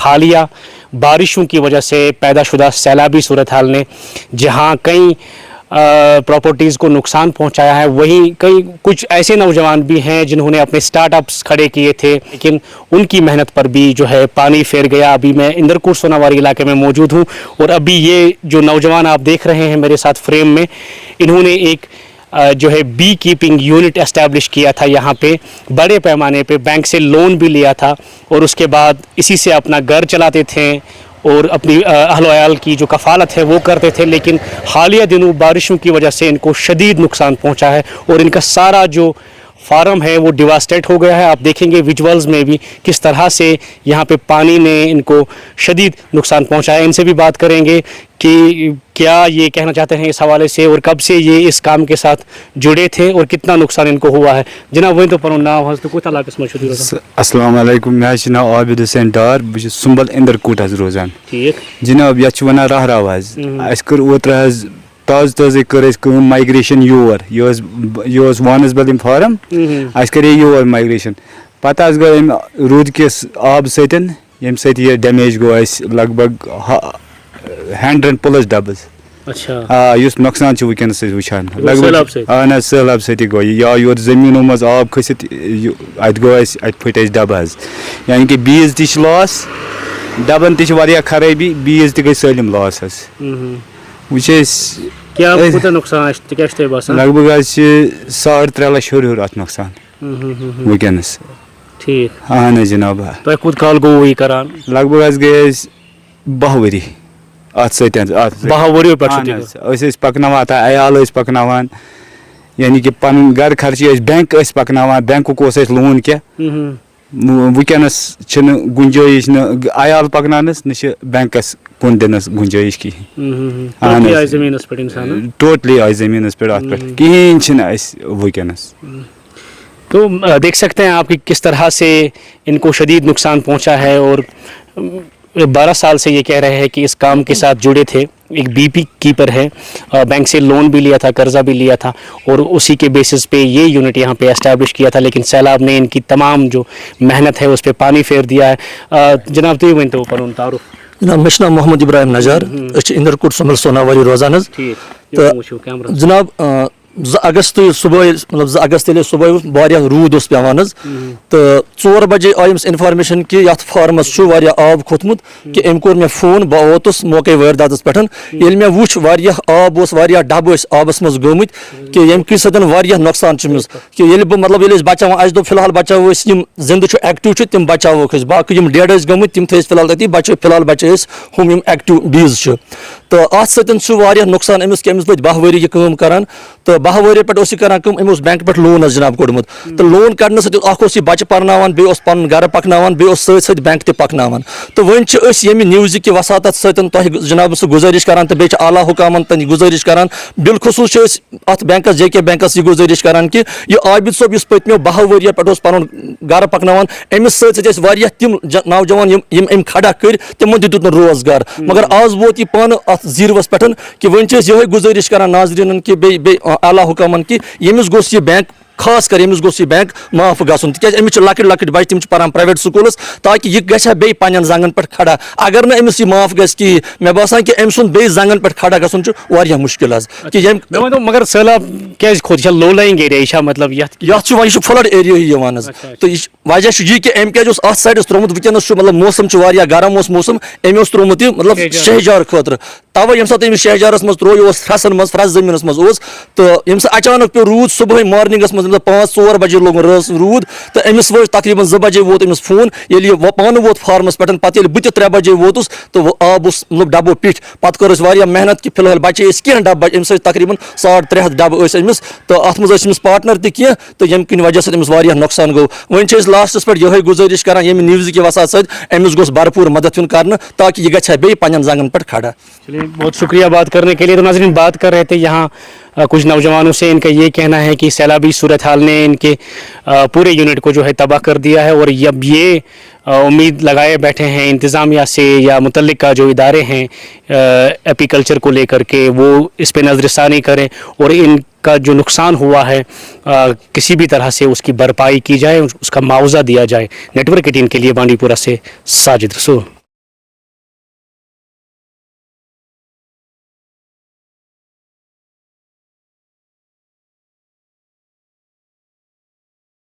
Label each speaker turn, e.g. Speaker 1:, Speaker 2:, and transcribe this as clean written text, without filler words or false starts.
Speaker 1: हालिया बारिशों की वजह से पैदाशुदा सैलाबी सूरत हाल ने जहाँ कई प्रॉपर्टीज़ को नुकसान पहुंचाया है, वहीं कई कुछ ऐसे नौजवान भी हैं जिन्होंने अपने स्टार्टअप्स खड़े किए थे, लेकिन उनकी मेहनत पर भी जो है पानी फेर गया। अभी मैं इंदरकोट सोनावारी इलाके में मौजूद हूं और अभी ये जो नौजवान आप देख रहे हैं मेरे साथ फ्रेम में, इन्होंने एक जो है बी कीपिंग यूनिट एस्टैब्लिश किया था यहाँ पे बड़े पैमाने पे, बैंक से लोन भी लिया था और उसके बाद इसी से अपना घर चलाते थे और अपनी अहल वयाल की जो कफ़ालत है वो करते थे। लेकिन हालिया दिनों बारिशों की वजह से इनको शदीद नुकसान पहुँचा है और इनका सारा जो फार्म है वो डिवास्टेट हो गया है। आप देखेंगे विजुअल्स में भी किस तरह से यहाँ पे पानी ने इनको शदीद नुकसान पहुँचाया। इनसे भी बात करेंगे कि क्या ये कहना चाहते हैं इस हवाले से और कब से ये इस काम के साथ जुड़े थे और कितना नुकसान इनको हुआ है। जनाब वही तो पर नाव हज तो कोई तलाक़स मौजूद है।
Speaker 2: अस्सलाम वालेकुम, मैं नाव आबिद हुसैन डार, बह सुंबल इंदरकोट रोजान।
Speaker 1: ठीक
Speaker 2: जनाब यह वन रहराव अस कर ओतर ताज़े कर माइग्रेशन योर यह वानसबल फार्म अस करे योर माइग्रेशन पता गई रूद किस आब सतन यम सत यह डैमेज गो लगभग 100+ डबस।
Speaker 1: अच्छा
Speaker 2: युस नुकसान वनस वुचान लगभग सैलाब सती गो या योर जमीनों मज आब खसित अत गो अत फट डब यानी कि बीज तह लॉस डबन तह खराबी बीज तह गई सलम लॉस लगभग 3.5 लाख हर अत नुकसान वनस।
Speaker 1: ठीक
Speaker 2: अहन जनाब
Speaker 1: कुत काल गो वही करान
Speaker 2: लगभग गए 12 वरी अत सत
Speaker 1: 12 वरियों पे
Speaker 2: पकनावान अयाल पकनावान यानी कि पन घर खर्च बैंक पकनावान बैंकुक लोन क्या वनस गुंजाइश न अयाल पकनानस न बैंकस कुन दिनस गुंजाइश कहीं टोटली आय जमीनस पे कहीं वनस।
Speaker 1: तो देख सकते हैं आप कि किस तरह से इनको शदीद नुकसान पहुंचा है और 12 साल से ये कह रहे हैं कि इस काम के साथ जुड़े थे। एक बीपी कीपर है, बैंक से लोन भी लिया था, कर्जा भी लिया था और उसी के बेसिस पे ये यूनिट यहाँ पे एस्टैब्लिश किया था, लेकिन सैलाब ने इनकी तमाम जो मेहनत है उस पर पानी फेर दिया है। जनाब तो वन तो पर तारुफ
Speaker 3: जनाब मे नाम मोहम्मद इब्राहिम नजार इंदरकोट सुंबल सोनावारी रोजान जनाब 2 अगस्त सुबह मतलब 2 अगस्त सुबह रूद पेवान तो 4 बजे आई इन्फॉर्मेशन कि ये फार्मस आब खोतमुत कि अम कोर मे फोन बह वोतुस मौके वारदात पे ये मे वुच आब डब आबस मज गमत कि यम सतन नुकसान कि मतलब बचान अस दो फिलहाल बचाव जिंद एक्टिव तम बचाव बाकी डेड गमत तम थे फिलहाल तथी फिलहाल बचे हम एक्टिव बीज तो अत सतन नुकसान अमिस कि अमिस 12 वरी यह काम करान तो 12 वरी पे करान अमिस बैंक पे लोन जनाब कोड़मुत तो लोन कड़ने सत बच्चे पर्नावान बे पन घर पकनावान बे सत बैंक ते पकनावान तो वन यम न्यूज़ कि वसात सतन जनाब सह गुजारिश करान तो बे आला हुकामन तन गुजारिश करान बिलखुसूस अत बैंकस JK बैंकस यह गुजारिश करान कि यह आबिद सोब इस पत्मियों 12 वरियो पे पन घर पकनावान अमिस सत तिम नौजवान यम खड़ा कर तिमन दित रोजगार मगर आज वोत यह पान अत जीरवस पे कि वन यह गुजारिश करान नाजरीन कि बे आला हुकामन कि यमिस गोस यह बैंक खास कर यमिस गोस यह बैंक माफ गसन तक अमिस लकट लकट बच्चे तिम पान प्राइवेट स्कूलस ताकि यह गया बे पन्न जंगन पे खड़ा अगर न अमिस यह माफ गि मे बासान कि अम सुन बे जंगन पे खड़ा गसन मुश्किल कि
Speaker 1: मगर सैलाब क्या खोद लो लाइन एरिया मतलब
Speaker 3: ये फ्लड एरिया तो वजह यह कि अम क्या अत साइडस त्रोमुत वनस मतलब मौसम गर्म मौसम अम त्रोमुत मतलब शहजार खतर तवे ये सात शहजारस मज त्रो यह फ्रसन मज फ्रस जमीन मज तो ये अचानक पे रूद सुबह मॉर्निंगस मज 5-4 बजे लोग रूद तो अमिस वो तकरीबन 2 बजे वोत अमिस फोन ये पान वोत फार्मस पे पे बह 3 बजे वोतुस तो आब मतलब डबो पिठ पत कर मेहनत कि फिलहाल बचे कह डब अम तकरीबन 350 डब अमिस तो अत मज पार्टनर तह तो यम कि वजह से नुकसान गो वन लास्टस पे यह गुजारिश कर यम न्यूज़ कि वसात सत अमिस गोस भरपूर मदद यून कर ताकि यह गया बे पन्न जंगन पे खड़ा।
Speaker 1: चलिए बहुत शुक्रिया बात करने के लिए। तो नाज़रीन बात कर रहे थे यहाँ कुछ नौजवानों से, इनका ये कहना है कि सैलाबी सूरत हाल ने इनके पूरे यूनिट को जो है तबाह कर दिया है और अब ये उम्मीद लगाए बैठे हैं इंतज़ामिया से या मुतल्लिका जो इदारे हैं एपीकल्चर को लेकर के वो इस पर नज़रसानी करें और इनका जो नुकसान हुआ है किसी भी तरह से उसकी भरपाई की जाए, उसका मुआवजा दिया जाए। नेटवर्क 18 के लिए बांडीपुरा से साजिद रसूल।